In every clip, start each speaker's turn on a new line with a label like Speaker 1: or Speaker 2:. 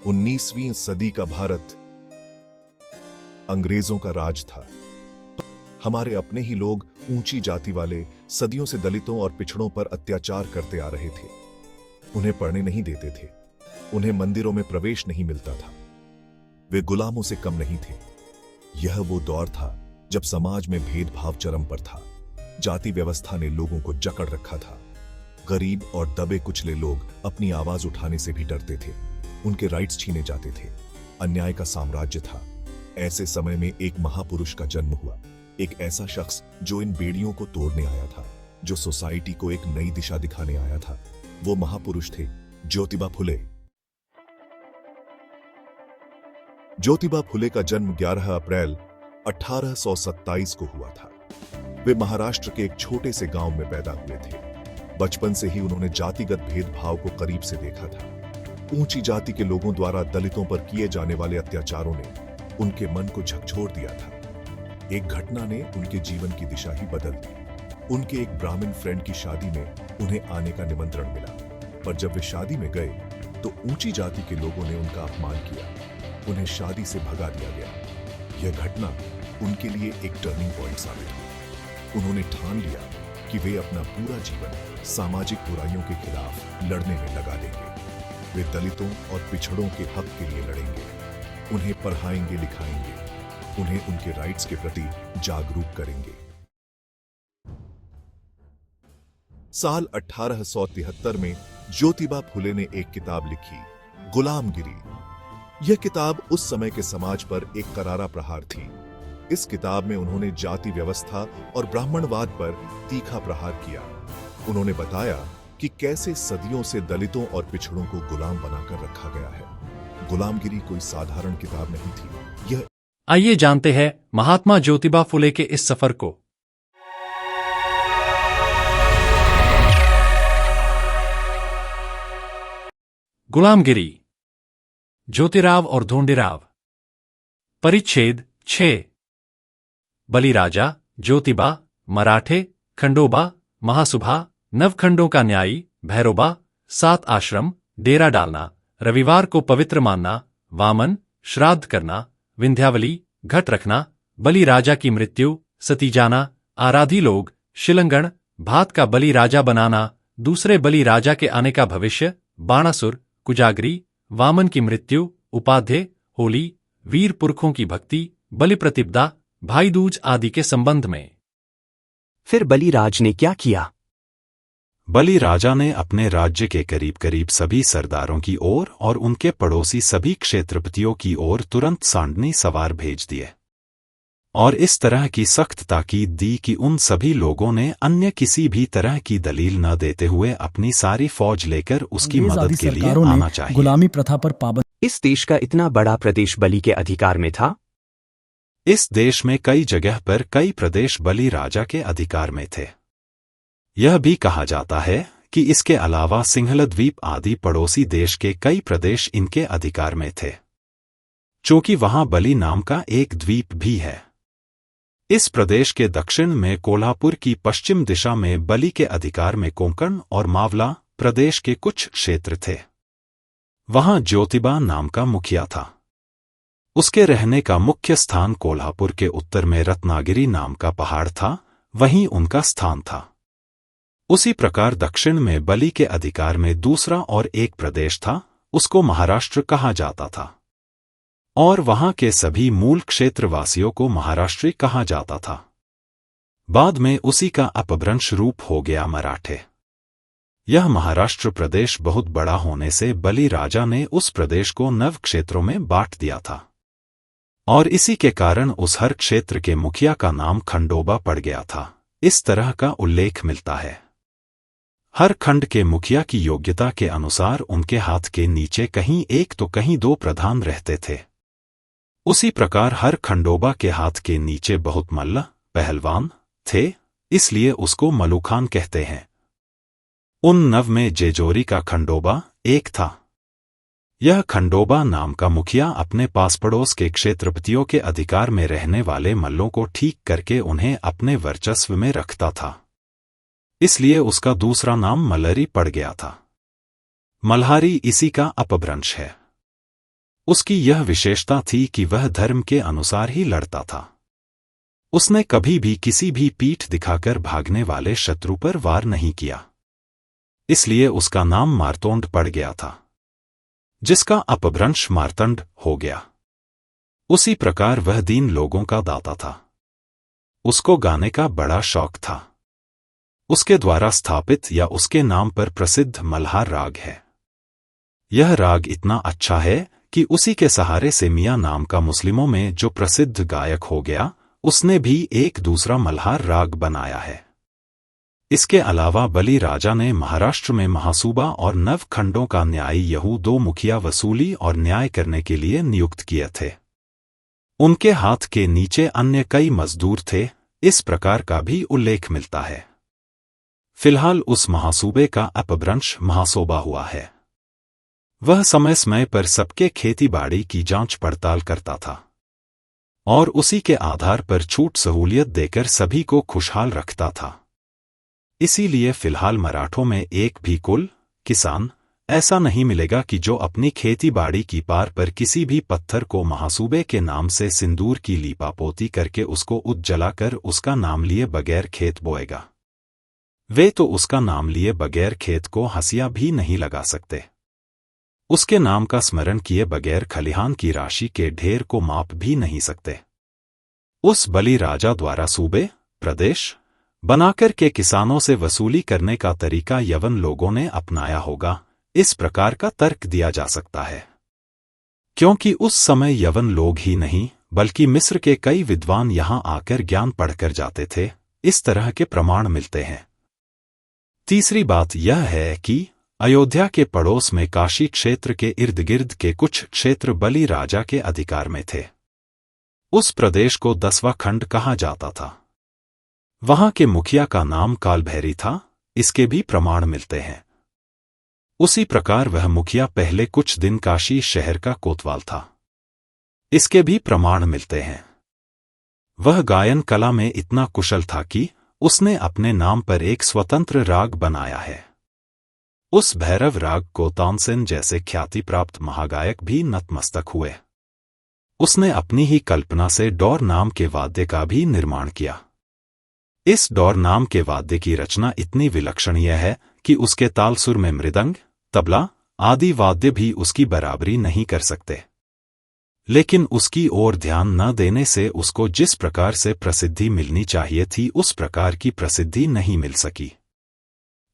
Speaker 1: 19वीं सदी का भारत अंग्रेजों का राज था। हमारे अपने ही लोग ऊंची जाति वाले सदियों से दलितों और पिछड़ों पर अत्याचार करते आ रहे थे। उन्हें पढ़ने नहीं देते थे, उन्हें मंदिरों में प्रवेश नहीं मिलता था। वे गुलामों से कम नहीं थे। यह वो दौर था जब समाज में भेदभाव चरम पर था। जाति व्यवस्था ने लोगों को जकड़ रखा था। गरीब और दबे कुचले लोग अपनी आवाज उठाने से भी डरते थे। उनके राइट्स छीने जाते थे। अन्याय का साम्राज्य था। ऐसे समय में एक महापुरुष का जन्म हुआ, एक ऐसा शख्स जो इन बेड़ियों को तोड़ने आया था, जो सोसाइटी को एक नई दिशा दिखाने आया था। वो महापुरुष थे ज्योतिबा फुले। ज्योतिबा फुले का जन्म 11 अप्रैल 1827 को हुआ था। वे महाराष्ट्र के एक छोटे से गांव में पैदा हुए थे। बचपन से ही उन्होंने जातिगत भेदभाव को करीब से देखा था। ऊंची जाति के लोगों द्वारा दलितों पर किए जाने वाले अत्याचारों ने उनके मन को झकझोर दिया था। एक घटना ने उनके जीवन की दिशा ही बदल दी। उनके एक ब्राह्मण फ्रेंड की शादी में उन्हें आने का निमंत्रण मिला, पर जब वे शादी में गए तो ऊंची जाति के लोगों ने उनका अपमान किया। उन्हें शादी से भगा दिया गया। यह घटना उनके लिए एक टर्निंग पॉइंट साबित हुई। उन्होंने ठान लिया कि वे अपना पूरा जीवन सामाजिक बुराइयों के खिलाफ लड़ने में लगा देंगे। वे दलितों और पिछड़ों के हक के लिए लड़ेंगे। उन्हें पढ़ाएंगे, लिखाएंगे, उन्हें उनके राइट्स के प्रति जागरूक करेंगे। साल 1873 में ज्योतिबा फुले ने एक किताब लिखी, गुलामगिरी। यह किताब उस समय के समाज पर एक करारा प्रहार थी। इस किताब में उन्होंने जाति व्यवस्था और ब्राह्मणवाद पर तीखा प्रहार किया। उन्होंने बताया कि कैसे सदियों से दलितों और पिछड़ों को गुलाम बनाकर रखा गया है। गुलामगिरी कोई साधारण किताब नहीं थी। यह
Speaker 2: आइए जानते हैं महात्मा ज्योतिबा फुले के इस सफर को। गुलामगिरी, ज्योतिराव और धोंडीराव। परिच्छेद 6। बलिराजा, ज्योतिबा, मराठे, खंडोबा, महासुभा, नवखंडों का न्यायी, भैरोबा, 7 आश्रम, डेरा डालना, रविवार को पवित्र मानना, वामन, श्राद्ध करना, विंध्यावली, घट रखना, बलि राजा की मृत्यु, सती जाना, आराधी लोग, शिलंगण, भात का बलि राजा बनाना, दूसरे बलि राजा के आने का भविष्य, बाणासुर, कुजागरी, वामन की मृत्यु, उपाध्याय, होली, वीर पुरखों की भक्ति, बलि प्रतिपदा, भाई दूज आदि के संबंध में।
Speaker 3: फिर बलिराज ने क्या किया?
Speaker 4: बलि राजा ने अपने राज्य के करीब करीब सभी सरदारों की ओर और उनके पड़ोसी सभी क्षेत्रपतियों की ओर तुरंत सांडनी सवार भेज दिए और इस तरह की सख्त ताकीद दी कि उन सभी लोगों ने अन्य किसी भी तरह की दलील न देते हुए अपनी सारी फौज लेकर उसकी मदद के लिए आना चाहिए।
Speaker 5: गुलामी प्रथा पर पाबंद।
Speaker 3: इस देश का इतना बड़ा प्रदेश बलि के अधिकार में था।
Speaker 4: इस देश में कई जगह पर कई प्रदेश बलि राजा के अधिकार में थे। यह भी कहा जाता है कि इसके अलावा सिंहल द्वीप आदि पड़ोसी देश के कई प्रदेश इनके अधिकार में थे, चूंकि वहां बलि नाम का एक द्वीप भी है। इस प्रदेश के दक्षिण में कोल्हापुर की पश्चिम दिशा में बलि के अधिकार में कोंकण और मावला प्रदेश के कुछ क्षेत्र थे। वहां ज्योतिबा नाम का मुखिया था। उसके रहने का मुख्य स्थान कोल्हापुर के उत्तर में रत्नागिरी नाम का पहाड़ था, वहीं उनका स्थान था। उसी प्रकार दक्षिण में बलि के अधिकार में दूसरा और एक प्रदेश था, उसको महाराष्ट्र कहा जाता था, और वहां के सभी मूल क्षेत्रवासियों को महाराष्ट्री कहा जाता था। बाद में उसी का अपभ्रंश रूप हो गया मराठे। यह महाराष्ट्र प्रदेश बहुत बड़ा होने से बलि राजा ने उस प्रदेश को 9 क्षेत्रों में बांट दिया था, और इसी के कारण उस हर क्षेत्र के मुखिया का नाम खंडोबा पड़ गया था। इस तरह का उल्लेख मिलता है। हर खंड के मुखिया की योग्यता के अनुसार उनके हाथ के नीचे कहीं एक तो कहीं 2 प्रधान रहते थे। उसी प्रकार हर खंडोबा के हाथ के नीचे बहुत मल्ल, पहलवान थे, इसलिए उसको मलुखान कहते हैं। उन 9 में जेजोरी का खंडोबा एक था। यह खंडोबा नाम का मुखिया अपने पास पड़ोस के क्षेत्रपतियों के अधिकार में रहने वाले मल्लों को ठीक करके उन्हें अपने वर्चस्व में रखता था, इसलिए उसका दूसरा नाम मल्लरी पड़ गया था। मल्हारी इसी का अपभ्रंश है। उसकी यह विशेषता थी कि वह धर्म के अनुसार ही लड़ता था। उसने कभी भी किसी भी पीठ दिखाकर भागने वाले शत्रु पर वार नहीं किया। इसलिए उसका नाम मार्तोंड पड़ गया था, जिसका अपभ्रंश मार्तंड हो गया। उसी प्रकार वह दीन लोगों का दाता था। उसको गाने का बड़ा शौक था। उसके द्वारा स्थापित या उसके नाम पर प्रसिद्ध मल्हार राग है। यह राग इतना अच्छा है कि उसी के सहारे से मियां नाम का मुस्लिमों में जो प्रसिद्ध गायक हो गया, उसने भी एक दूसरा मल्हार राग बनाया है। इसके अलावा बली राजा ने महाराष्ट्र में महासूबा और नवखंडों का न्यायी यहू 2 मुखिया वसूली और न्याय करने के लिए नियुक्त किए थे। उनके हाथ के नीचे अन्य कई मजदूर थे। इस प्रकार का भी उल्लेख मिलता है। फिलहाल उस महासूबे का अपभ्रंश महासोबा हुआ है। वह समय समय पर सबके खेती-बाड़ी की जांच पड़ताल करता था और उसी के आधार पर छूट सहूलियत देकर सभी को खुशहाल रखता था। इसीलिए फिलहाल मराठों में एक भी कुल किसान ऐसा नहीं मिलेगा कि जो अपनी खेती-बाड़ी की पार पर किसी भी पत्थर को महासूबे के नाम से सिंदूर की लीपापोती करके उसको उज्जलाकर उसका नाम लिए बगैर खेत बोएगा। वे तो उसका नाम लिए बगैर खेत को हंसिया भी नहीं लगा सकते। उसके नाम का स्मरण किए बगैर खलिहान की राशि के ढेर को माप भी नहीं सकते। उस बली राजा द्वारा सूबे प्रदेश बनाकर के किसानों से वसूली करने का तरीका यवन लोगों ने अपनाया होगा, इस प्रकार का तर्क दिया जा सकता है। क्योंकि उस समय यवन लोग ही नहीं बल्कि मिस्र के कई विद्वान यहां आकर ज्ञान पढ़कर जाते थे। इस तरह के प्रमाण मिलते हैं। तीसरी बात यह है कि अयोध्या के पड़ोस में काशी क्षेत्र के इर्द गिर्द के कुछ क्षेत्र बली राजा के अधिकार में थे। उस प्रदेश को 10वां खंड कहा जाता था। वहां के मुखिया का नाम कालभैरी था। इसके भी प्रमाण मिलते हैं। उसी प्रकार वह मुखिया पहले कुछ दिन काशी शहर का कोतवाल था। इसके भी प्रमाण मिलते हैं। वह गायन कला में इतना कुशल था कि उसने अपने नाम पर एक स्वतंत्र राग बनाया है। उस भैरव राग को तानसेन जैसे ख्याति प्राप्त महागायक भी नतमस्तक हुए। उसने अपनी ही कल्पना से डौर नाम के वाद्य का भी निर्माण किया। इस डौर नाम के वाद्य की रचना इतनी विलक्षणीय है कि उसके तालसुर में मृदंग, तबला आदि वाद्य भी उसकी बराबरी नहीं कर सकते। लेकिन उसकी ओर ध्यान न देने से उसको जिस प्रकार से प्रसिद्धि मिलनी चाहिए थी उस प्रकार की प्रसिद्धि नहीं मिल सकी।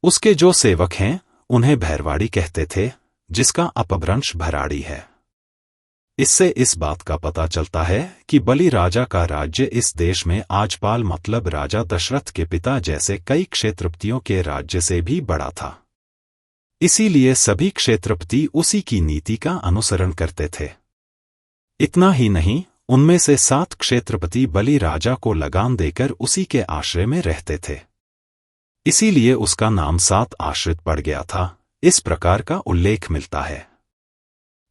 Speaker 4: उसके जो सेवक हैं उन्हें भैरवाड़ी कहते थे, जिसका अपभ्रंश भराड़ी है। इससे इस बात का पता चलता है कि बली राजा का राज्य इस देश में आजपाल मतलब राजा दशरथ के पिता जैसे कई क्षेत्रपतियों के राज्य से भी बड़ा था। इसीलिए सभी क्षेत्रपति उसी की नीति का अनुसरण करते थे। इतना ही नहीं, उनमें से 7 क्षेत्रपति बली राजा को लगान देकर उसी के आश्रय में रहते थे। इसीलिए उसका नाम 7 आश्रित पड़ गया था। इस प्रकार का उल्लेख मिलता है।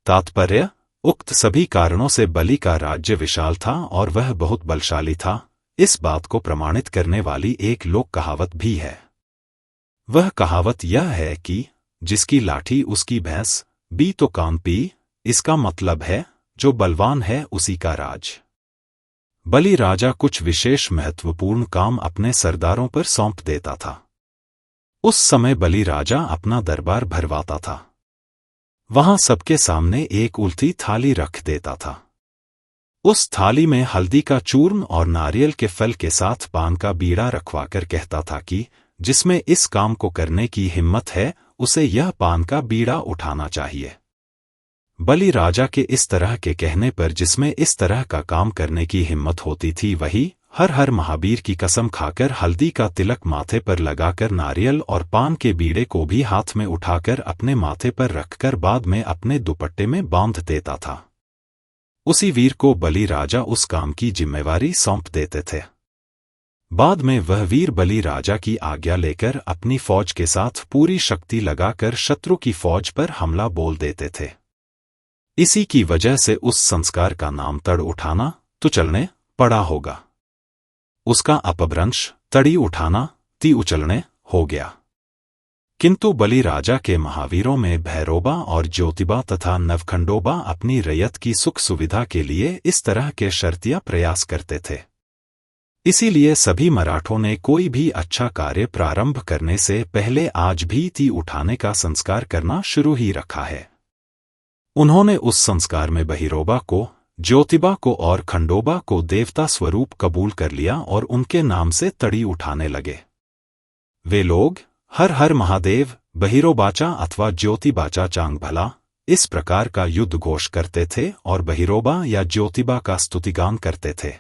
Speaker 4: तात्पर्य, उक्त सभी कारणों से बली का राज्य विशाल था और वह बहुत बलशाली था। इस बात को प्रमाणित करने वाली एक लोक कहावत भी है। वह कहावत यह है कि जिसकी लाठी उसकी भैंस, बी तो कान पी। इसका मतलब है जो बलवान है उसी का राज। बली राजा कुछ विशेष महत्वपूर्ण काम अपने सरदारों पर सौंप देता था। उस समय बली राजा अपना दरबार भरवाता था। वहां सबके सामने एक उल्टी थाली रख देता था। उस थाली में हल्दी का चूर्ण और नारियल के फल के साथ पान का बीड़ा रखवाकर कहता था कि जिसमें इस काम को करने की हिम्मत है उसे यह पान का बीड़ा उठाना चाहिए। बली राजा के इस तरह के कहने पर जिसमें इस तरह का काम करने की हिम्मत होती थी वही हर हर महावीर की कसम खाकर हल्दी का तिलक माथे पर लगाकर नारियल और पान के बीड़े को भी हाथ में उठाकर अपने माथे पर रखकर बाद में अपने दुपट्टे में बांध देता था। उसी वीर को बली राजा उस काम की जिम्मेवारी सौंप देते थे। बाद में वह वीर बली राजा की आज्ञा लेकर अपनी फौज के साथ पूरी शक्ति लगाकर शत्रु की फौज पर हमला बोल देते थे। इसी की वजह से उस संस्कार का नाम तड़ उठाना तो चलने पड़ा होगा। उसका अपभ्रंश तड़ी उठाना ती उचलने हो गया। किंतु बलि राजा के महावीरों में भैरोबा और ज्योतिबा तथा नवखंडोबा अपनी रैयत की सुख सुविधा के लिए इस तरह के शर्तिया प्रयास करते थे। इसीलिए सभी मराठों ने कोई भी अच्छा कार्य प्रारंभ करने से पहले आज भी ती उठाने का संस्कार करना शुरू ही रखा है। उन्होंने उस संस्कार में बहिरोबा को, ज्योतिबा को और खंडोबा को देवता स्वरूप कबूल कर लिया और उनके नाम से तड़ी उठाने लगे। वे लोग हर हर महादेव, बहिरोबाचा अथवा ज्योतिबाचा चांग भला इस प्रकार का युद्ध घोष करते थे और बहिरोबा या ज्योतिबा का स्तुतिगान करते थे।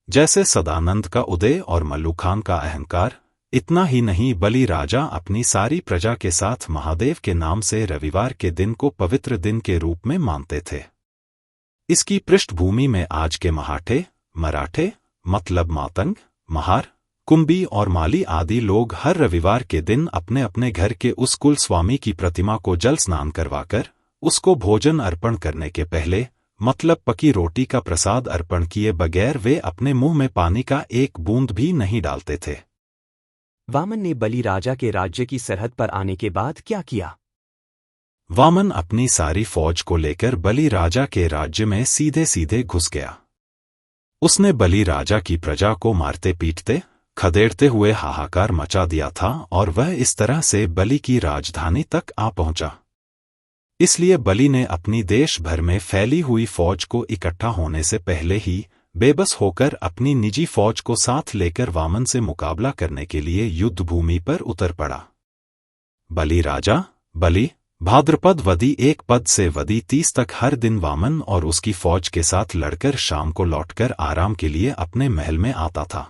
Speaker 4: जैसे सदानंद का उदय और मल्लू खान का अहंकार, इतना ही नहीं बलि राजा अपनी सारी प्रजा के साथ महादेव के नाम से रविवार के दिन को पवित्र दिन के रूप में मानते थे। इसकी पृष्ठभूमि में आज के मराठे मतलब मातंग, महार, कुंभी और माली आदि लोग हर रविवार के दिन अपने अपने घर के उस कुल स्वामी की प्रतिमा को जल स्नान करवाकर उसको भोजन अर्पण करने के पहले मतलब पकी रोटी का प्रसाद अर्पण किए बगैर वे अपने मुंह में पानी का एक बूंद भी नहीं डालते थे।
Speaker 3: वामन ने बलि राजा के राज्य की सरहद पर आने के बाद क्या किया?
Speaker 4: वामन अपनी सारी फौज को लेकर बलि राजा के राज्य में सीधे सीधे घुस गया। उसने बलि राजा की प्रजा को मारते पीटते खदेड़ते हुए हाहाकार मचा दिया था और वह इस तरह से बलि की राजधानी तक आ पहुंचा। इसलिए बलि ने अपनी देश भर में फैली हुई फौज को इकट्ठा होने से पहले ही बेबस होकर अपनी निजी फौज को साथ लेकर वामन से मुकाबला करने के लिए युद्ध भूमि पर उतर पड़ा। बलि राजा बलि भाद्रपद वदी 1 पद से वदी 30 तक हर दिन वामन और उसकी फौज के साथ लड़कर शाम को लौटकर आराम के लिए अपने महल में आता था।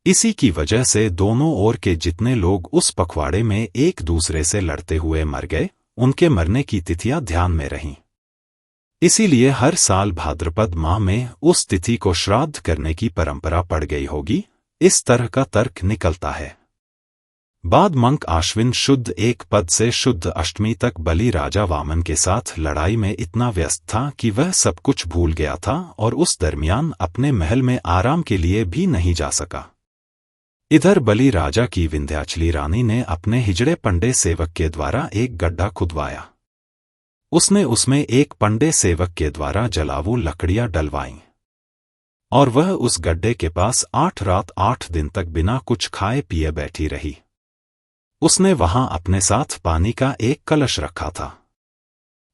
Speaker 4: इसी की वजह से दोनों ओर के जितने लोग उस पखवाड़े में एक दूसरे से लड़ते हुए मर गए, उनके मरने की तिथियां ध्यान में रहीं। इसीलिए हर साल भाद्रपद माह में उस तिथि को श्राद्ध करने की परंपरा पड़ गई होगी, इस तरह का तर्क निकलता है। बाद मंक आश्विन शुद्ध 1 पद से शुद्ध अष्टमी तक बलि राजा वामन के साथ लड़ाई में इतना व्यस्त था कि वह सब कुछ भूल गया था और उस दरमियान अपने महल में आराम के लिए भी नहीं जा सका। इधर बलि राजा की विंध्याचली रानी ने अपने हिजड़े पंडे सेवक के द्वारा एक गड्ढा खुदवाया। उसने उसमें एक पंडे सेवक के द्वारा जलाऊ लकड़ियां डलवाईं और वह उस गड्ढे के पास 8 रात 8 दिन तक बिना कुछ खाए पिए बैठी रही। उसने वहां अपने साथ पानी का एक कलश रखा था।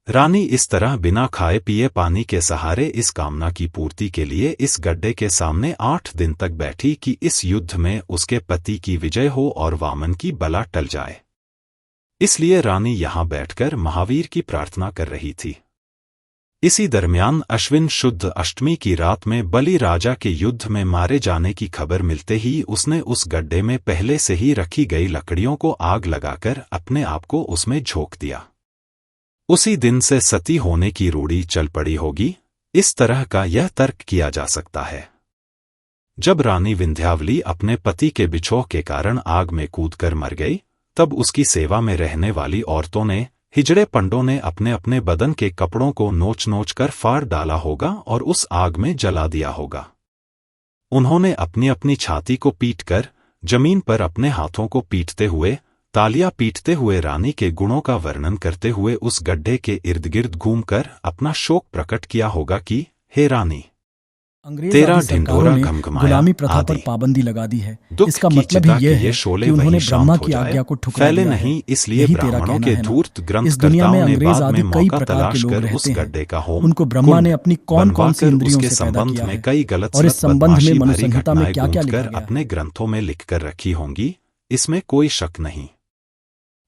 Speaker 4: रानी इस तरह बिना खाए पिए पानी के सहारे इस कामना की पूर्ति के लिए इस गड्ढे के सामने 8 दिन तक बैठी कि इस युद्ध में उसके पति की विजय हो और वामन की बला टल जाए। इसलिए रानी यहां बैठकर महावीर की प्रार्थना कर रही थी। इसी दरमियान अश्विन शुद्ध अष्टमी की रात में बलि राजा के युद्ध में मारे जाने की खबर मिलते ही उसने उस गड्ढे में पहले से ही रखी गई लकड़ियों को आग लगाकर अपने आप को उसमें झोंक दिया। उसी दिन से सती होने की रूढ़ी चल पड़ी होगी, इस तरह का यह तर्क किया जा सकता है। जब रानी विंध्यावली अपने पति के बिछोह के कारण आग में कूदकर मर गई, तब उसकी सेवा में रहने वाली औरतों ने, हिजड़े पंडों ने अपने अपने बदन के कपड़ों को नोच नोच कर फाड़ डाला होगा और उस आग में जला दिया होगा। उन्होंने अपनी अपनी छाती को पीटकर, जमीन पर अपने हाथों को पीटते हुए, तालियां पीटते हुए रानी के गुणों का वर्णन करते हुए उस गड्ढे के इर्द गिर्द घूमकर अपना शोक प्रकट किया होगा कि हे रानी, तेरा ढिंढोरा घमघमाया,
Speaker 5: गुलामी प्रथा पर पाबंदी लगा दी है। इसका मतलब ही यह है कि उन्होंने ब्रह्मा की आज्ञा को ठुकरा दिया है।
Speaker 4: नहीं, इसलिए
Speaker 5: यही तेरा
Speaker 4: ब्राह्मणों
Speaker 5: कहना
Speaker 4: के
Speaker 5: है ना।
Speaker 4: धूर्त
Speaker 5: इस दुनिया में
Speaker 4: ग्रंथकर्ताओं ने
Speaker 5: अंग्रेज
Speaker 4: बाद में
Speaker 5: आदि कई
Speaker 4: मौका
Speaker 5: प्रकार
Speaker 4: तलाश
Speaker 5: के लोग
Speaker 4: कर उस
Speaker 5: रहते
Speaker 4: गड्ढे का
Speaker 5: हैं।
Speaker 4: होम
Speaker 5: उनको ब्रह्मा ने अपनी कौन कौन सी इंद्रियों
Speaker 4: उसके
Speaker 5: से पैदा
Speaker 4: संबंध
Speaker 5: किया
Speaker 4: में
Speaker 5: है
Speaker 4: कई गलत
Speaker 5: और इस संबंध में
Speaker 4: बदमाशी
Speaker 5: मनु
Speaker 4: भरी
Speaker 5: संहिता में
Speaker 4: घटनाएं
Speaker 5: क्या क्या लिखा
Speaker 4: गूंथकर
Speaker 5: गया है।
Speaker 4: अपने ग्रंथों में लिखकर रखी होंगी, इसमें कोई शक नहीं।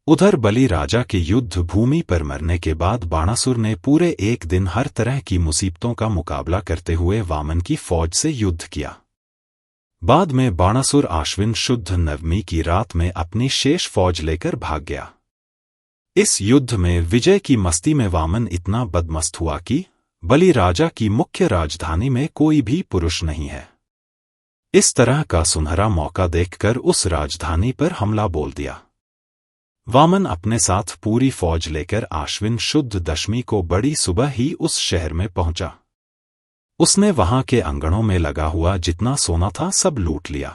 Speaker 4: उधर बलि राजा के युद्ध भूमि पर मरने के बाद बाणासुर ने पूरे एक दिन हर तरह की मुसीबतों का मुकाबला करते हुए वामन की फौज से युद्ध किया। बाद में बाणासुर आश्विन शुद्ध नवमी की रात में अपनी शेष फौज लेकर भाग गया। इस युद्ध में विजय की मस्ती में वामन इतना बदमस्त हुआ कि बलि राजा की मुख्य राजधानी में कोई भी पुरुष नहीं है। इस तरह का सुनहरा मौका देखकर उस राजधानी पर हमला बोल दिया। वामन अपने साथ पूरी फौज लेकर आश्विन शुद्ध दशमी को बड़ी सुबह ही उस शहर में पहुंचा। उसने वहां के अंगणों में लगा हुआ जितना सोना था सब लूट लिया।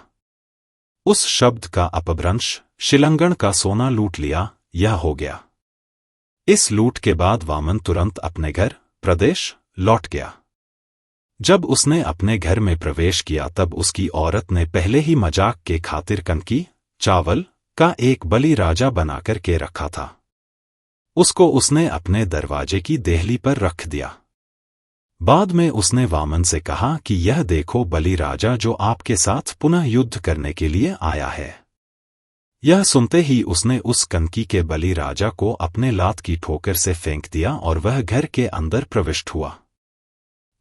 Speaker 4: उस शब्द का अपभ्रंश शिलंगण का सोना लूट लिया, यह हो गया। इस लूट के बाद वामन तुरंत अपने घर प्रदेश लौट गया। जब उसने अपने घर में प्रवेश किया तब उसकी औरत ने पहले ही मजाक के खातिर कनकी चावल का एक बलि राजा बनाकर के रखा था। उसको उसने अपने दरवाजे की देहली पर रख दिया। बाद में उसने वामन से कहा कि यह देखो बलि राजा जो आपके साथ पुनः युद्ध करने के लिए आया है। यह सुनते ही उसने उस कनकी के बलि राजा को अपने लात की ठोकर से फेंक दिया और वह घर के अंदर प्रविष्ट हुआ।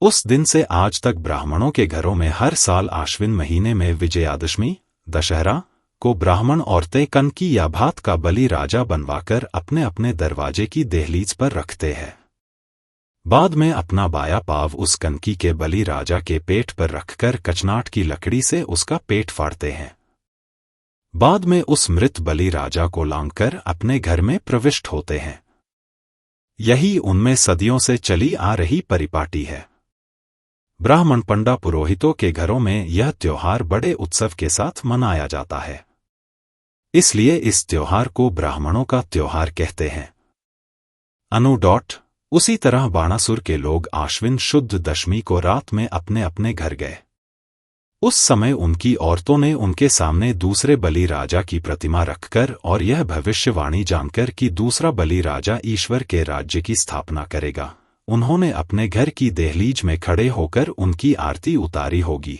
Speaker 4: उस दिन से आज तक ब्राह्मणों के घरों में हर साल आश्विन महीने में विजयादशमी दशहरा को ब्राह्मण औरतें कनकी या भात का बलि राजा बनवाकर अपने अपने दरवाजे की देहलीज पर रखते हैं। बाद में अपना बाया पाव उस कनकी के बलि राजा के पेट पर रखकर कचनाट की लकड़ी से उसका पेट फाड़ते हैं। बाद में उस मृत बलि राजा को लांघकर अपने घर में प्रविष्ट होते हैं। यही उनमें सदियों से चली आ रही परिपाटी है। ब्राह्मण पंडा पुरोहितों के घरों में यह त्योहार बड़े उत्सव के साथ मनाया जाता है, इसलिए इस त्योहार को ब्राह्मणों का त्योहार कहते हैं। उसी तरह बाणासुर के लोग आश्विन शुद्ध दशमी को रात में अपने अपने घर गए। उस समय उनकी औरतों ने उनके सामने दूसरे बलि राजा की प्रतिमा रखकर और यह भविष्यवाणी जानकर कि दूसरा बलि राजा ईश्वर के राज्य की स्थापना करेगा, उन्होंने अपने घर की देहलीज में खड़े होकर उनकी आरती उतारी होगी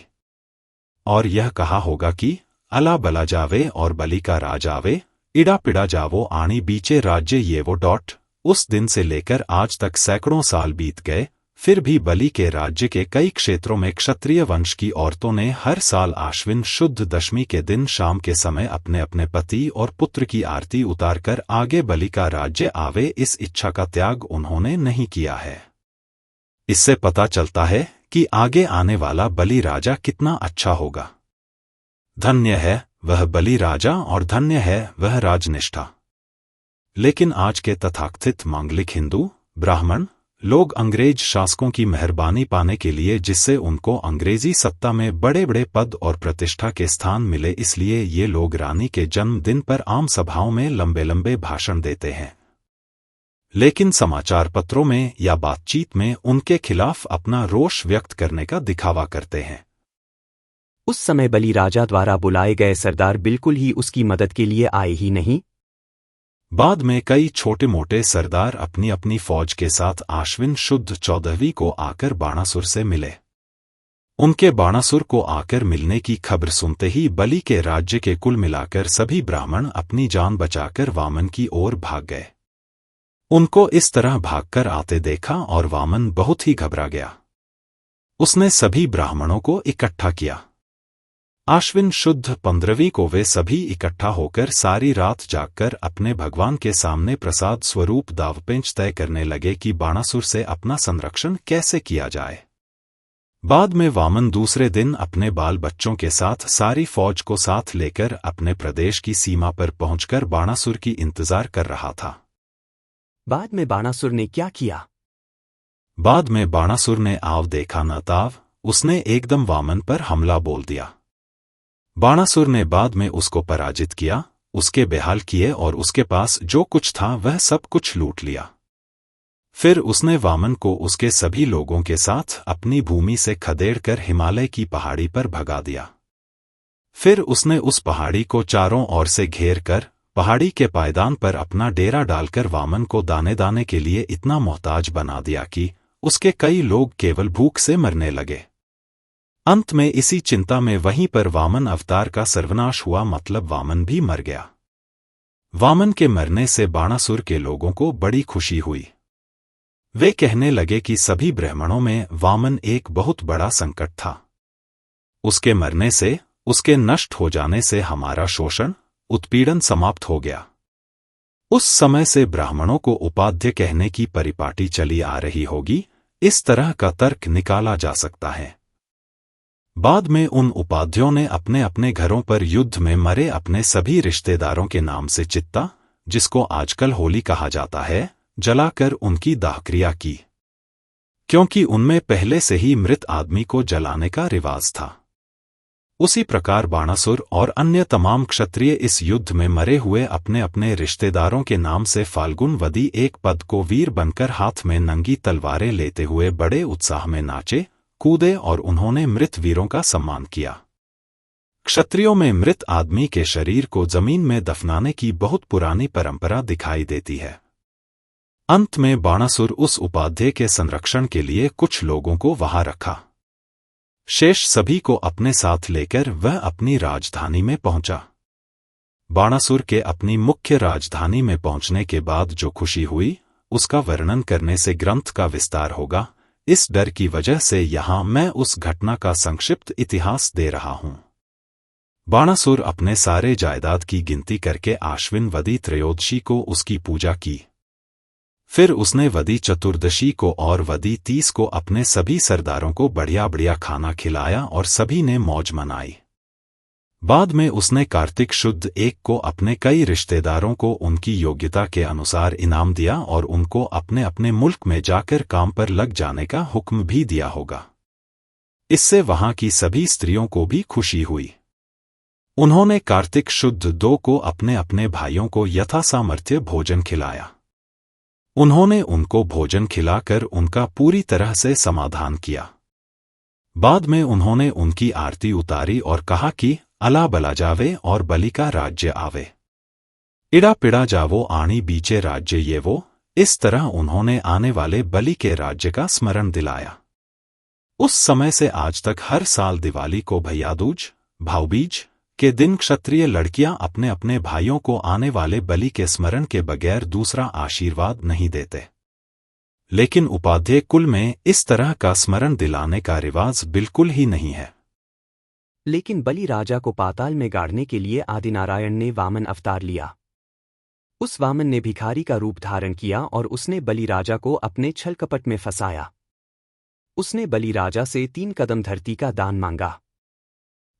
Speaker 4: और यह कहा होगा कि अला बला जावे और बलि का राज आवे, इड़ा पिड़ा जावो आणी बीचे राज्य ये वो। उस दिन से लेकर आज तक सैकड़ों साल बीत गए, फिर भी बलि के राज्य के कई क्षेत्रों में क्षत्रिय वंश की औरतों ने हर साल आश्विन शुद्ध दशमी के दिन शाम के समय अपने अपने पति और पुत्र की आरती उतारकर आगे बलि का राज्य आवे इस इच्छा का त्याग उन्होंने नहीं किया है। इससे पता चलता है कि आगे आने वाला बलि राजा कितना अच्छा होगा। धन्य है वह बलि राजा और धन्य है वह राजनिष्ठा। लेकिन आज के तथाकथित मांगलिक हिंदू ब्राह्मण लोग अंग्रेज शासकों की मेहरबानी पाने के लिए, जिससे उनको अंग्रेजी सत्ता में बड़े बड़े पद और प्रतिष्ठा के स्थान मिले, इसलिए ये लोग रानी के जन्मदिन पर आम सभाओं में लंबे लंबे भाषण देते हैं, लेकिन समाचार पत्रों में या बातचीत में उनके खिलाफ अपना रोष व्यक्त करने का दिखावा करते हैं।
Speaker 3: उस समय बलि राजा द्वारा बुलाए गए सरदार बिल्कुल ही उसकी मदद के लिए आए ही नहीं।
Speaker 4: बाद में कई छोटे मोटे सरदार अपनी अपनी फौज के साथ आश्विन शुद्ध 14वीं को आकर बाणासुर से मिले। उनके बाणासुर को आकर मिलने की खबर सुनते ही बलि के राज्य के कुल मिलाकर सभी ब्राह्मण अपनी जान बचाकर वामन की ओर भाग गए। उनको इस तरह भागकर आते देखा और वामन बहुत ही घबरा गया। उसने सभी ब्राह्मणों को इकट्ठा किया। आश्विन शुद्ध 15वीं को वे सभी इकट्ठा होकर सारी रात जागकर अपने भगवान के सामने प्रसाद स्वरूप दावपेंच तय करने लगे कि बाणासुर से अपना संरक्षण कैसे किया जाए। बाद में वामन दूसरे दिन अपने बाल बच्चों के साथ सारी फौज को साथ लेकर अपने प्रदेश की सीमा पर पहुंचकर बाणासुर की इंतजार कर रहा था।
Speaker 3: बाद में बाणासुर ने क्या किया?
Speaker 4: बाद में बाणासुर ने आव देखा न ताव, उसने एकदम वामन पर हमला बोल दिया। बाणासुर ने बाद में उसको पराजित किया, उसके बेहाल किए और उसके पास जो कुछ था वह सब कुछ लूट लिया। फिर उसने वामन को उसके सभी लोगों के साथ अपनी भूमि से खदेड़कर हिमालय की पहाड़ी पर भगा दिया। फिर उसने उस पहाड़ी को चारों ओर से घेर कर पहाड़ी के पायदान पर अपना डेरा डालकर वामन को दाने दाने के लिए इतना मोहताज बना दिया कि उसके कई लोग केवल भूख से मरने लगे। अंत में इसी चिंता में वहीं पर वामन अवतार का सर्वनाश हुआ, मतलब वामन भी मर गया। वामन के मरने से बाणासुर के लोगों को बड़ी खुशी हुई। वे कहने लगे कि सभी ब्राह्मणों में वामन एक बहुत बड़ा संकट था। उसके मरने से, उसके नष्ट हो जाने से हमारा शोषण उत्पीड़न समाप्त हो गया। उस समय से ब्राह्मणों को उपाध्य कहने की परिपाटी चली आ रही होगी, इस तरह का तर्क निकाला जा सकता है। बाद में उन उपाध्यों ने अपने अपने घरों पर युद्ध में मरे अपने सभी रिश्तेदारों के नाम से चित्ता, जिसको आजकल होली कहा जाता है, जलाकर उनकी दाहक्रिया की, क्योंकि उनमें पहले से ही मृत आदमी को जलाने का रिवाज था। उसी प्रकार बाणासुर और अन्य तमाम क्षत्रिय इस युद्ध में मरे हुए अपने अपने रिश्तेदारों के नाम से फाल्गुन वदी एक पद को वीर बनकर हाथ में नंगी तलवारें लेते हुए बड़े उत्साह में नाचे कूदे और उन्होंने मृत वीरों का सम्मान किया। क्षत्रियों में मृत आदमी के शरीर को जमीन में दफनाने की बहुत पुरानी परंपरा दिखाई देती है। अंत में बाणासुर उस उपाध्याय के संरक्षण के लिए कुछ लोगों को वहां रखा। शेष सभी को अपने साथ लेकर वह अपनी राजधानी में पहुंचा। बाणासुर के अपनी मुख्य राजधानी में पहुंचने के बाद जो खुशी हुई उसका वर्णन करने से ग्रंथ का विस्तार होगा। इस डर की वजह से यहां मैं उस घटना का संक्षिप्त इतिहास दे रहा हूं। बाणासुर अपने सारे जायदाद की गिनती करके आश्विन वदी त्रयोदशी को उसकी पूजा की। फिर उसने वदी चतुर्दशी को और वदी 30 को अपने सभी सरदारों को बढ़िया बढ़िया खाना खिलाया और सभी ने मौज मनाई। बाद में उसने कार्तिक शुद्ध 1 को अपने कई रिश्तेदारों को उनकी योग्यता के अनुसार इनाम दिया और उनको अपने अपने मुल्क में जाकर काम पर लग जाने का हुक्म भी दिया होगा। इससे वहां की सभी स्त्रियों को भी खुशी हुई। उन्होंने कार्तिक शुद्ध 2 को अपने अपने भाइयों को यथासामर्थ्य भोजन खिलाया। उन्होंने उनको भोजन खिलाकर उनका पूरी तरह से समाधान किया। बाद में उन्होंने उनकी आरती उतारी और कहा कि अला बला जावे और बलि का राज्य आवे, इड़ा पिड़ा जावो आणी बीचे राज्य ये वो। इस तरह उन्होंने आने वाले बलि के राज्य का स्मरण दिलाया। उस समय से आज तक हर साल दिवाली को भैयादूज भाऊबीज के दिन क्षत्रिय लड़कियां अपने अपने भाइयों को आने वाले बलि के स्मरण के बगैर दूसरा आशीर्वाद नहीं देते। लेकिन उपाध्याय कुल में इस तरह का स्मरण दिलाने का रिवाज बिल्कुल ही नहीं है।
Speaker 3: लेकिन बलि राजा को पाताल में गाड़ने के लिए आदिनारायण ने वामन अवतार लिया। उस वामन ने भिखारी का रूप धारण किया और उसने बलि राजा को अपने छल कपट में फंसाया। उसने बलि राजा से 3 कदम धरती का दान मांगा।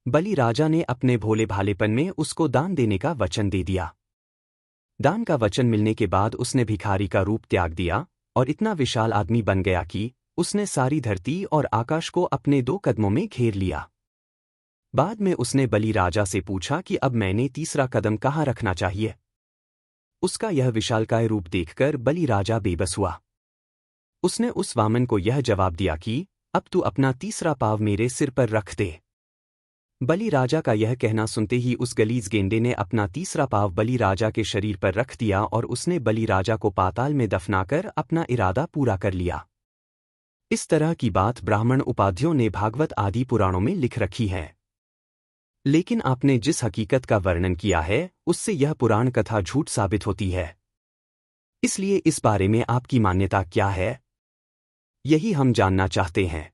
Speaker 3: बलि राजा ने अपने भोले भालेपन में उसको दान देने का वचन दे दिया। दान का वचन मिलने के बाद उसने भिखारी का रूप त्याग दिया और इतना विशाल आदमी बन गया कि उसने सारी धरती और आकाश को अपने 2 कदमों में घेर लिया। बाद में उसने बलि राजा से पूछा कि अब मैंने तीसरा कदम कहाँ रखना चाहिए। उसका यह विशालकाय रूप देखकर बलि राजा बेबस हुआ। उसने उस वामन को यह जवाब दिया कि अब तू अपना तीसरा पाँव मेरे सिर पर रख दे। बलि राजा का यह कहना सुनते ही उस गलीज गेंडे ने अपना तीसरा पाँव बलि राजा के शरीर पर रख दिया और उसने बलि राजा को पाताल में दफनाकर अपना इरादा पूरा कर लिया। इस तरह की बात ब्राह्मण उपाध्यायों ने भागवत आदि पुराणों में लिख रखी है। लेकिन आपने जिस हकीकत का वर्णन किया है उससे यह पुराण कथा झूठ साबित होती है। इसलिए इस बारे में आपकी मान्यता क्या है, यही हम जानना चाहते हैं।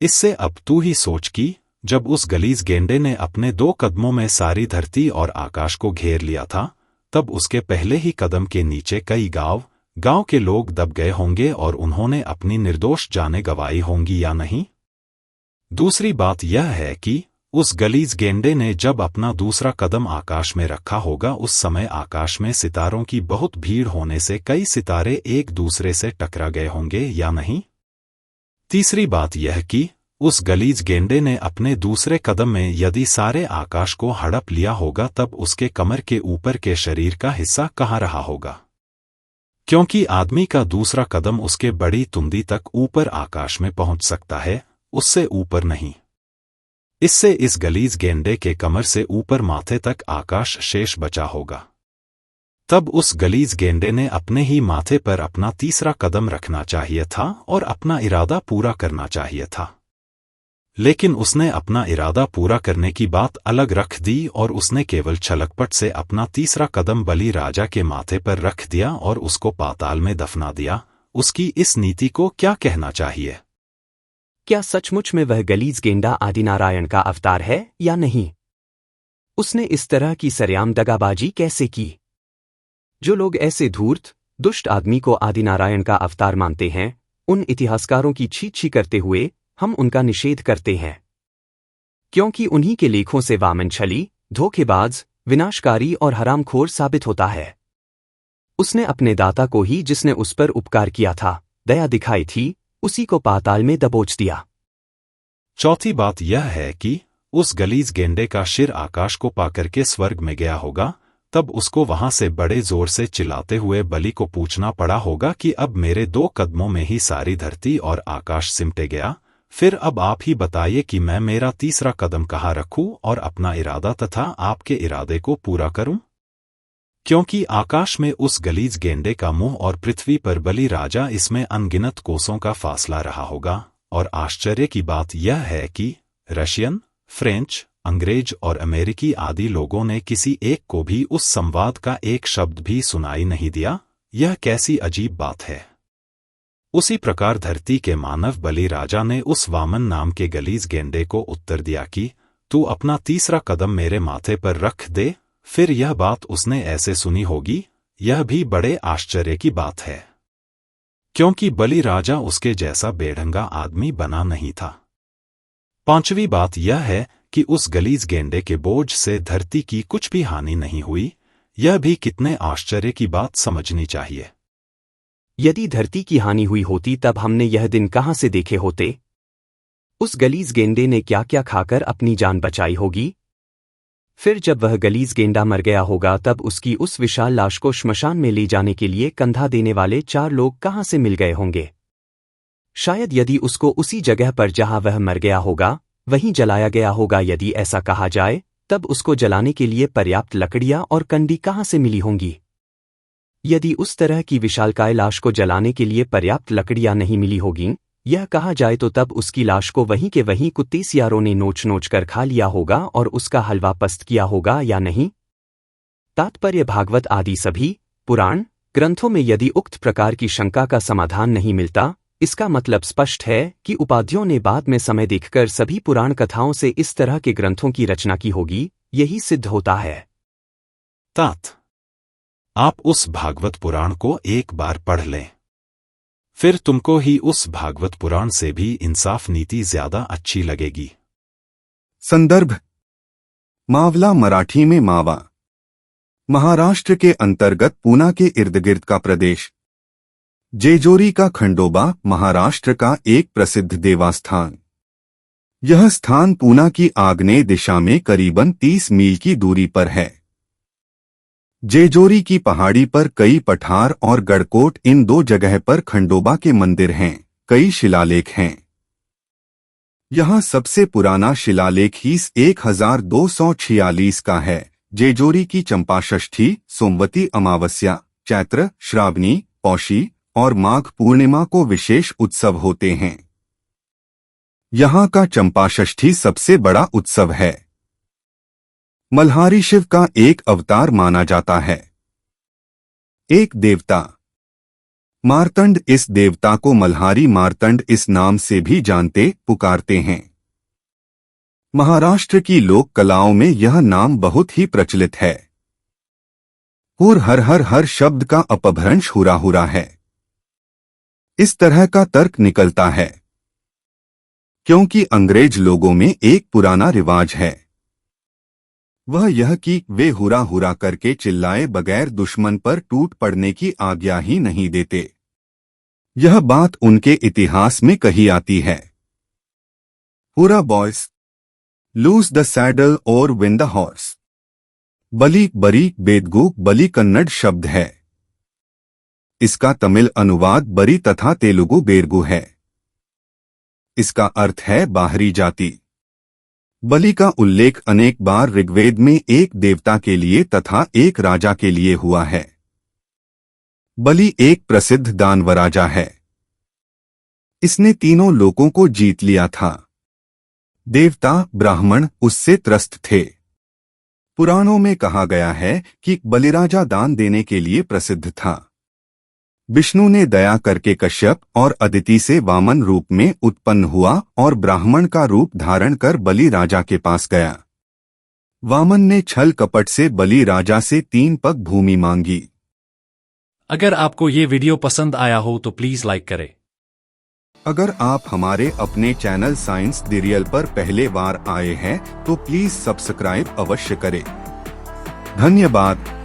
Speaker 4: इससे अब तू ही सोच कि जब उस गलीज गेंडे ने अपने 2 कदमों में सारी धरती और आकाश को घेर लिया था, तब उसके पहले ही कदम के नीचे कई गांव के लोग दब गए होंगे और उन्होंने अपनी निर्दोष जानें गंवाई होंगी या नहीं। दूसरी बात यह है कि उस गलीज गेंडे ने जब अपना दूसरा कदम आकाश में रखा होगा उस समय आकाश में सितारों की बहुत भीड़ होने से कई सितारे एक दूसरे से टकरा गए होंगे या नहीं। तीसरी बात यह कि उस गलीज गेंडे ने अपने दूसरे कदम में यदि सारे आकाश को हड़प लिया होगा तब उसके कमर के ऊपर के शरीर का हिस्सा कहाँ रहा होगा, क्योंकि आदमी का दूसरा कदम उसके बड़ी तुंदी तक ऊपर आकाश में पहुंच सकता है, उससे ऊपर नहीं। इससे इस गलीज गेंडे के कमर से ऊपर माथे तक आकाश शेष बचा होगा। तब उस गलीज गेंडे ने अपने ही माथे पर अपना तीसरा कदम रखना चाहिए था और अपना इरादा पूरा करना चाहिए था। लेकिन उसने अपना इरादा पूरा करने की बात अलग रख दी और उसने केवल छलकपट से अपना तीसरा कदम बलि राजा के माथे पर रख दिया और उसको पाताल में दफना दिया। उसकी इस नीति को क्या कहना चाहिए?
Speaker 3: क्या सचमुच में वह गलीज गेंडा आदिनारायण का अवतार है या नहीं? उसने इस तरह की सरेआम दगाबाजी कैसे की? जो लोग ऐसे धूर्त दुष्ट आदमी को आदिनारायण का अवतार मानते हैं, उन इतिहासकारों की छी करते हुए हम उनका निषेध करते हैं, क्योंकि उन्हीं के लेखों से वामन छली, धोखेबाज, विनाशकारी और हरामखोर साबित होता है। उसने अपने दाता को ही जिसने उस पर उपकार किया था, दया दिखाई थी, उसी को पाताल में दबोच दिया।
Speaker 4: चौथी बात यह है कि उस गलीज गेंडे का सिर आकाश को पाकर के स्वर्ग में गया होगा, तब उसको वहां से बड़े जोर से चिल्लाते हुए बलि को पूछना पड़ा होगा कि अब मेरे 2 कदमों में ही सारी धरती और आकाश सिमटे गया, फिर अब आप ही बताइए कि मैं मेरा तीसरा कदम कहाँ रखूं और अपना इरादा तथा आपके इरादे को पूरा करूं? क्योंकि आकाश में उस गलीज गेंडे का मुंह और पृथ्वी पर बलि राजा, इसमें अनगिनत कोसों का फासला रहा होगा। और आश्चर्य की बात यह है कि रशियन, फ्रेंच, अंग्रेज और अमेरिकी आदि लोगों ने किसी एक को भी उस संवाद का एक शब्द भी सुनाई नहीं दिया। यह कैसी अजीब बात है। उसी प्रकार धरती के मानव बलि राजा ने उस वामन नाम के गलीज गेंडे को उत्तर दिया कि तू अपना तीसरा कदम मेरे माथे पर रख दे। फिर यह बात उसने ऐसे सुनी होगी, यह भी बड़े आश्चर्य की बात है, क्योंकि बलि राजा उसके जैसा बेढंगा आदमी बना नहीं था। 5वीं बात यह है कि उस गलीज गेंडे के बोझ से धरती की कुछ भी हानि नहीं हुई। यह भी कितने आश्चर्य की बात समझनी चाहिए।
Speaker 3: यदि धरती की हानि हुई होती तब हमने यह दिन कहाँ से देखे होते? उस गलीज गेंडे ने क्या क्या खाकर अपनी जान बचाई होगी? फिर जब वह गलीज गेंडा मर गया होगा तब उसकी उस विशाल लाश को श्मशान में ले जाने के लिए कंधा देने वाले 4 लोग कहाँ से मिल गए होंगे? शायद यदि उसको उसी जगह पर जहां वह मर गया होगा वहीं जलाया गया होगा। यदि ऐसा कहा जाए तब उसको जलाने के लिए पर्याप्त लकड़ियां और कंडी कहाँ से मिली होंगी? यदि उस तरह की विशालकाय लाश को जलाने के लिए पर्याप्त लकड़ियां नहीं मिली होगी, यह कहा जाए तो तब उसकी लाश को वहीं के वहीं कुत्ते सियारों ने नोच नोच कर खा लिया होगा और उसका हलवा पस्त किया होगा या नहीं? तात्पर्य भागवत आदि सभी पुराण ग्रंथों में यदि उक्त प्रकार की शंका का समाधान नहीं मिलता, इसका मतलब स्पष्ट है कि उपाध्यायों ने बाद में समय देखकर सभी पुराण कथाओं से इस तरह के ग्रंथों की रचना की होगी। यही सिद्ध होता है।
Speaker 4: तात, आप उस भागवत पुराण को एक बार पढ़ लें, फिर तुमको ही उस भागवत पुराण से भी इंसाफ नीति ज्यादा अच्छी लगेगी।
Speaker 6: संदर्भ मावला मराठी में मावा, महाराष्ट्र के अंतर्गत पूना के इर्दगिर्द का प्रदेश। जेजोरी का खंडोबा महाराष्ट्र का एक प्रसिद्ध देवस्थान। यह स्थान पूना की आग्नेय दिशा में करीबन 30 मील की दूरी पर है। जेजोरी की पहाड़ी पर कई पठार और गढ़कोट, इन 2 जगह पर खंडोबा के मंदिर हैं। कई शिलालेख हैं। यहां सबसे पुराना शिलालेख ही 1246 का है। जेजोरी की चंपाषष्ठी, सोमवती अमावस्या, चैत्र, श्रावणी, पौषी और माघ पूर्णिमा को विशेष उत्सव होते हैं। यहां का चंपाषष्ठी सबसे बड़ा उत्सव है। मल्हारी शिव का एक अवतार माना जाता है। एक देवता मार्तंड, इस देवता को मल्हारी मार्तंड इस नाम से भी जानते पुकारते हैं। महाराष्ट्र की लोक कलाओं में यह नाम बहुत ही प्रचलित है। हुर हर हर हर शब्द का अपभ्रंश हुरा हुरा है। इस तरह का तर्क निकलता है क्योंकि अंग्रेज लोगों में एक पुराना रिवाज है, वह यह कि वे हुरा हुरा करके चिल्लाए बगैर दुश्मन पर टूट पड़ने की आज्ञा ही नहीं देते। यह बात उनके इतिहास में कही आती है। हुरा बॉयस, लूज द सैडल और विन द हॉर्स। बलि बरी बेदगू बलि कन्नड़ शब्द है। इसका तमिल अनुवाद बरी तथा तेलुगु बेरगु है। इसका अर्थ है बाहरी जाति। बलि का उल्लेख अनेक बार ऋग्वेद में एक देवता के लिए तथा एक राजा के लिए हुआ है। बलि एक प्रसिद्ध दानव राजा है। इसने तीनों लोकों को जीत लिया था। देवता ब्राह्मण उससे त्रस्त थे। पुराणों में कहा गया है कि बलिराजा दान देने के लिए प्रसिद्ध था। विष्णु ने दया करके कश्यप और अदिति से वामन रूप में उत्पन्न हुआ और ब्राह्मण का रूप धारण कर बलि राजा के पास गया। वामन ने छल कपट से बलि राजा से 3 पग भूमि मांगी।
Speaker 2: अगर आपको ये वीडियो पसंद आया हो तो प्लीज लाइक करें।
Speaker 6: अगर आप हमारे अपने चैनल साइंस द रियल पर पहले बार आए हैं तो प्लीज सब्सक्राइब अवश्य करें। धन्यवाद।